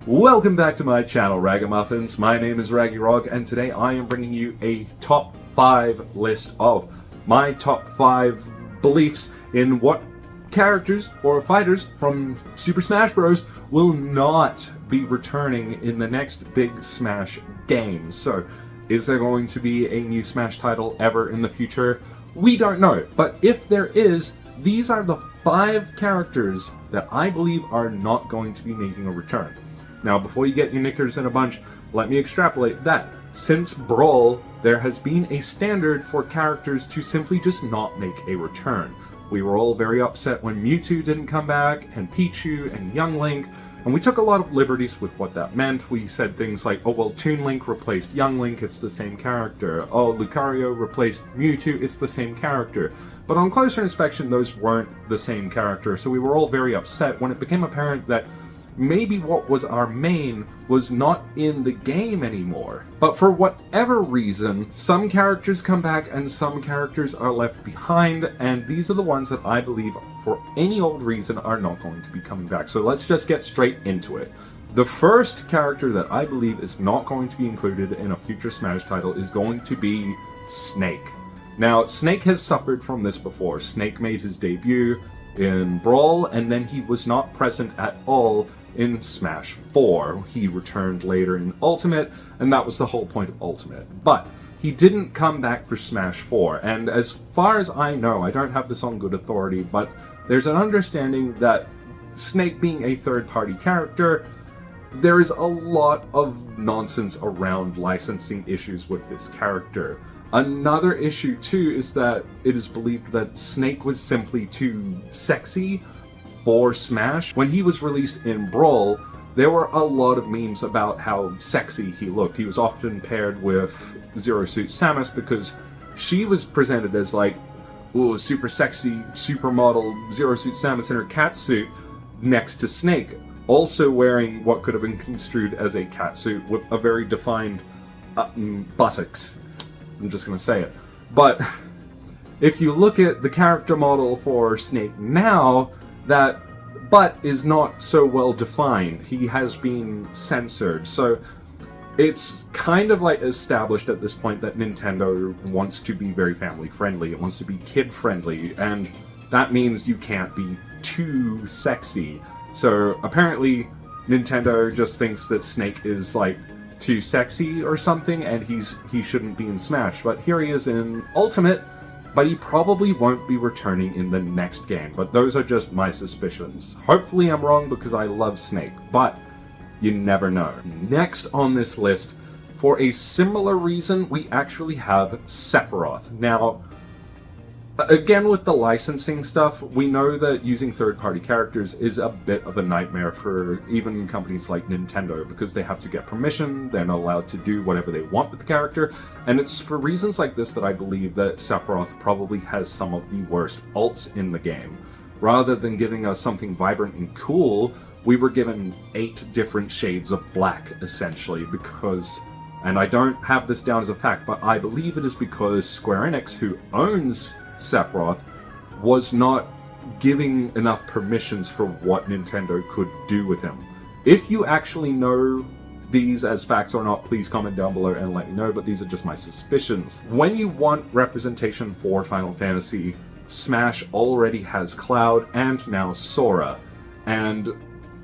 Welcome back to my channel, Ragamuffins. My name is Raggy Rog, and today I am bringing you a top 5 list of my top 5 beliefs in what characters or fighters from Super Smash Bros. Will not be returning in the next big Smash game. So, is there going to be a new Smash title ever in the future? We don't know, but if there is, these are the 5 characters that I believe are not going to be making a return. Now, before you get your knickers in a bunch, let me extrapolate that. Since Brawl, there has been a standard for characters to simply just not make a return. We were all very upset when Mewtwo didn't come back, and Pichu, and Young Link, and we took a lot of liberties with what that meant. We said things like, oh well, Toon Link replaced Young Link, it's the same character. Oh, Lucario replaced Mewtwo, it's the same character. But on closer inspection, those weren't the same character, so we were all very upset when it became apparent that maybe what was our main was not in the game anymore. But for whatever reason, some characters come back and some characters are left behind, and these are the ones that I believe, for any old reason, are not going to be coming back. So let's just get straight into it. The first character that I believe is not going to be included in a future Smash title is going to be Snake. Now, Snake has suffered from this before. Snake made his debut in Brawl, and then he was not present at all in Smash 4. He returned later in Ultimate, and that was the whole point of Ultimate. But he didn't come back for Smash 4, and as far as I know, I don't have this on good authority, but there's an understanding that Snake being a third-party character, there is a lot of nonsense around licensing issues with this character. Another issue too is that it is believed that Snake was simply too sexy for Smash. When he was released in Brawl, there were a lot of memes about how sexy he looked. He was often paired with Zero Suit Samus because she was presented as like, ooh, super sexy supermodel Zero Suit Samus in her cat suit next to Snake, also wearing what could have been construed as a cat suit with a very defined buttocks. I'm just gonna say it. But if you look at the character model for Snake now, that butt is not so well defined. He has been censored. So it's kind of like established at this point that Nintendo wants to be very family friendly. It wants to be kid friendly, and that means you can't be too sexy. So apparently Nintendo just thinks that Snake is like too sexy or something, and he shouldn't be in Smash. But here he is in Ultimate, but he probably won't be returning in the next game. But those are just my suspicions. Hopefully I'm wrong because I love Snake, but you never know. Next on this list, for a similar reason, we actually have Sephiroth. Now, again, with the licensing stuff, we know that using third-party characters is a bit of a nightmare for even companies like Nintendo, because they have to get permission, they're not allowed to do whatever they want with the character, and it's for reasons like this that I believe that Sephiroth probably has some of the worst ults in the game. Rather than giving us something vibrant and cool, we were given 8 different shades of black, essentially, because, and I don't have this down as a fact, but I believe it is because Square Enix, who owns Sephiroth, was not giving enough permissions for what Nintendo could do with him. If you actually know these as facts or not, please comment down below and let me know, but these are just my suspicions. When you want representation for Final Fantasy, Smash already has Cloud and now Sora, and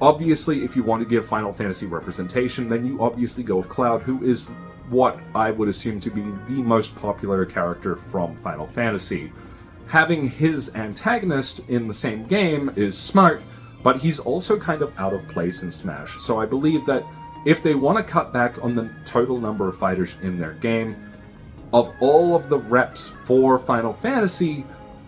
obviously if you want to give Final Fantasy representation, then you obviously go with Cloud, who is what I would assume to be the most popular character from Final Fantasy. Having his antagonist in the same game is smart, but he's also kind of out of place in Smash. So I believe that if they want to cut back on the total number of fighters in their game, of all of the reps for Final Fantasy,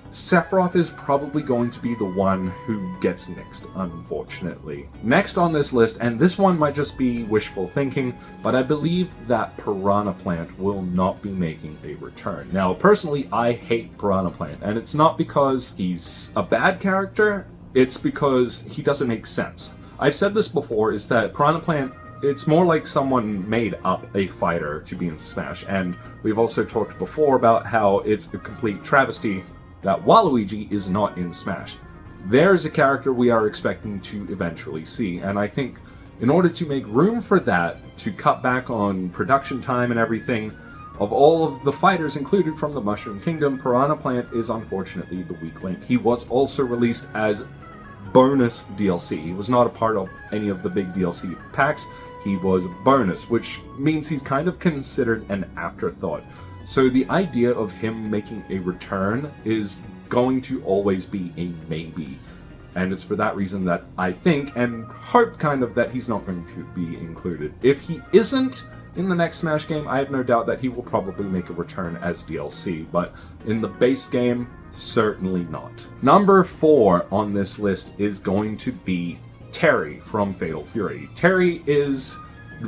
Sephiroth is probably going to be the one who gets next, unfortunately. Next on this list, and this one might just be wishful thinking, but I believe that Piranha Plant will not be making a return. Now, personally, I hate Piranha Plant, and it's not because he's a bad character, it's because he doesn't make sense. I've said this before, is that Piranha Plant, it's more like someone made up a fighter to be in Smash, and we've also talked before about how it's a complete travesty that Waluigi is not in Smash. There's a character we are expecting to eventually see, and I think in order to make room for that, to cut back on production time and everything, of all of the fighters included from the Mushroom Kingdom, Piranha Plant is unfortunately the weak link. He was also released as bonus DLC. He was not a part of any of the big DLC packs. He was bonus, which means he's kind of considered an afterthought. So the idea of him making a return is going to always be a maybe. And it's for that reason that I think and hope kind of that he's not going to be included. If he isn't in the next Smash game, I have no doubt that he will probably make a return as DLC, but in the base game, certainly not. Number 4 on this list is going to be Terry from Fatal Fury. Terry is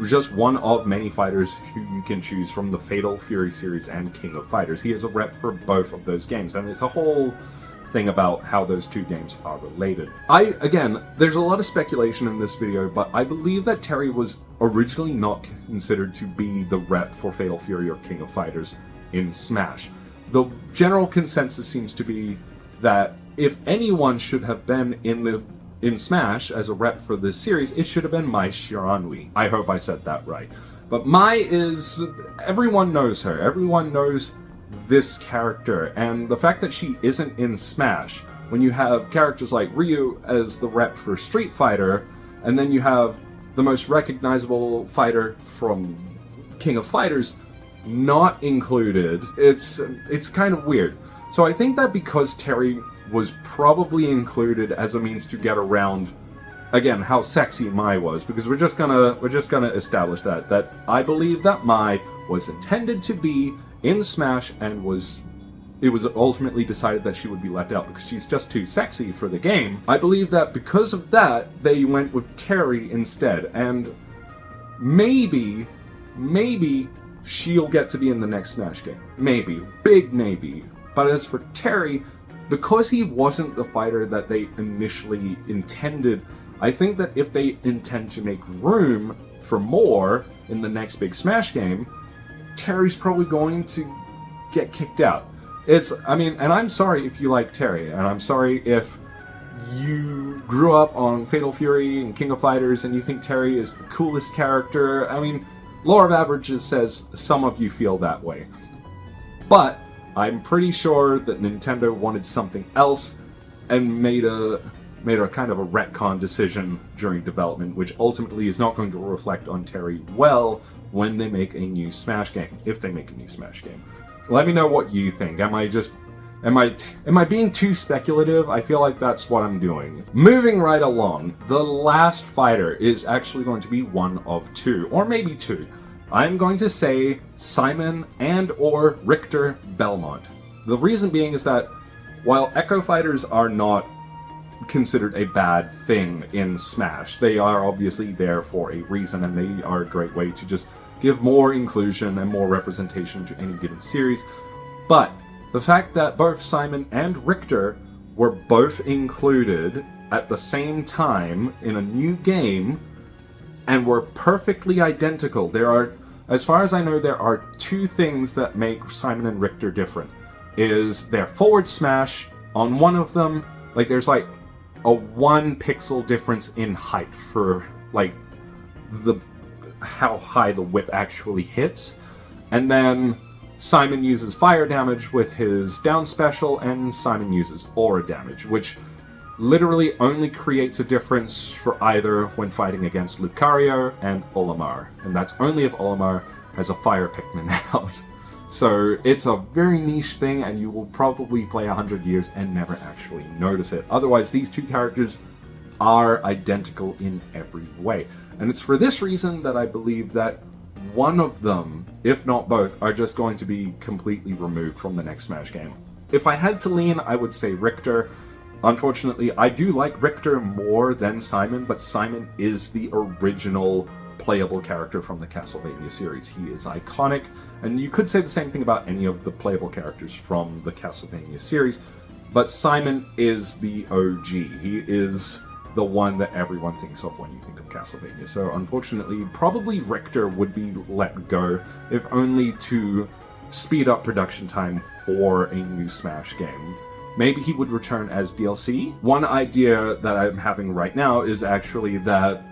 just one of many fighters who you can choose from the Fatal Fury series and King of Fighters. He is a rep for both of those games, and it's a whole thing about how those two games are related. Again, there's a lot of speculation in this video, but I believe that Terry was originally not considered to be the rep for Fatal Fury or King of Fighters in Smash. The general consensus seems to be that if anyone should have been in Smash as a rep for this series, it should have been Mai Shiranui. I hope I said that right. But Mai is... everyone knows her. Everyone knows this character, and the fact that she isn't in Smash, when you have characters like Ryu as the rep for Street Fighter, and then you have the most recognizable fighter from King of Fighters not included, it's kind of weird. So I think that because Terry was probably included as a means to get around, again, how sexy Mai was, because we're just gonna establish that I believe that Mai was intended to be in Smash, and it was ultimately decided that she would be left out because she's just too sexy for the game. I believe that because of that, they went with Terry instead, and maybe she'll get to be in the next Smash game. Maybe. Big maybe. But as for Terry, because he wasn't the fighter that they initially intended, I think that if they intend to make room for more in the next big Smash game, Terry's probably going to get kicked out. And I'm sorry if you like Terry, and I'm sorry if you grew up on Fatal Fury and King of Fighters and you think Terry is the coolest character. I mean, Law of Averages says some of you feel that way. But I'm pretty sure that Nintendo wanted something else and made a kind of a retcon decision during development, which ultimately is not going to reflect on Terry well when they make a new Smash game, if they make a new Smash game. Let me know what you think. Am I being too speculative? I feel like that's what I'm doing. Moving right along, the last fighter is actually going to be one of two, or maybe two. I'm going to say Simon and or Richter Belmont. The reason being is that while Echo Fighters are not considered a bad thing in Smash, they are obviously there for a reason, and they are a great way to just give more inclusion and more representation to any given series. But the fact that both Simon and Richter were both included at the same time in a new game and were perfectly identical. As far as I know, there are two things that make Simon and Richter different. Is their forward smash on one of them, like there's like a 1 pixel difference in height for like how high the whip actually hits. And then Simon uses fire damage with his down special, and Simon uses aura damage, which literally only creates a difference for either when fighting against Lucario and Olimar. And that's only if Olimar has a fire Pikmin out. So it's a very niche thing, and you will probably play 100 years and never actually notice it. Otherwise, these two characters are identical in every way. And it's for this reason that I believe that one of them, if not both, are just going to be completely removed from the next Smash game. If I had to lean, I would say Richter. Unfortunately, I do like Richter more than Simon, but Simon is the original playable character from the Castlevania series. He is iconic, and you could say the same thing about any of the playable characters from the Castlevania series, but Simon is the OG. He is the one that everyone thinks of when you think of Castlevania. So unfortunately, probably Richter would be let go, if only to speed up production time for a new Smash game. Maybe he would return as DLC. One idea that I'm having right now is actually that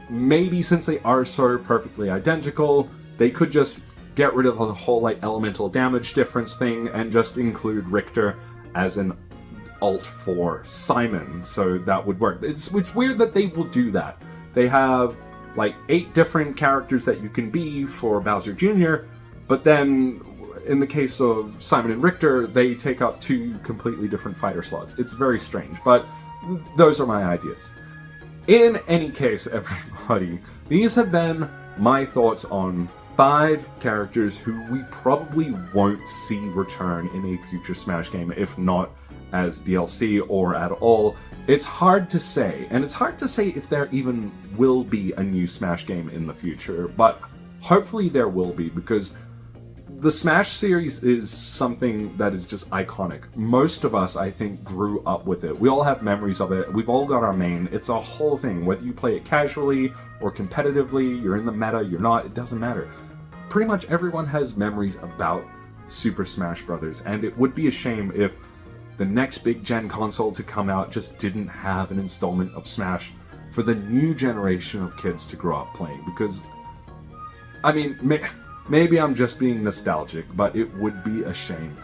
maybe since they are so perfectly identical, they could just get rid of the whole like elemental damage difference thing and just include Richter as an alt for Simon, so that would work. It's weird that they will do that. They have like 8 different characters that you can be for Bowser Jr., but then in the case of Simon and Richter, they take up 2 completely different fighter slots. It's very strange, but those are my ideas. In any case, everybody, these have been my thoughts on 5 characters who we probably won't see return in a future Smash game, if not as DLC or at all. It's hard to say, and it's hard to say if there even will be a new Smash game in the future, but hopefully there will be, because the Smash series is something that is just iconic. Most of us, I think, grew up with it. We all have memories of it. We've all got our main. It's a whole thing. Whether you play it casually or competitively, you're in the meta, you're not, it doesn't matter. Pretty much everyone has memories about Super Smash Bros. And it would be a shame if the next big gen console to come out just didn't have an installment of Smash for the new generation of kids to grow up playing. Because, I mean, maybe I'm just being nostalgic, but it would be a shame.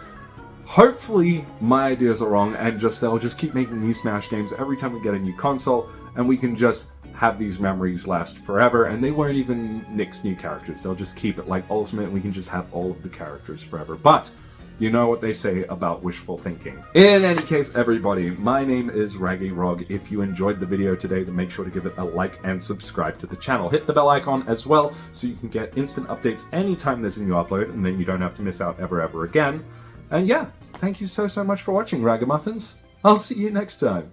Hopefully my ideas are wrong and they'll just keep making new Smash games every time we get a new console, and we can just have these memories last forever, and they won't even nix new characters. They'll just keep it like Ultimate, and we can just have all of the characters forever. But you know what they say about wishful thinking. In any case, everybody, my name is Raggy Rog. If you enjoyed the video today, then make sure to give it a like and subscribe to the channel. Hit the bell icon as well so you can get instant updates anytime there's a new upload, and then you don't have to miss out ever again. And yeah, thank you so much for watching, Ragamuffins. I'll see you next time.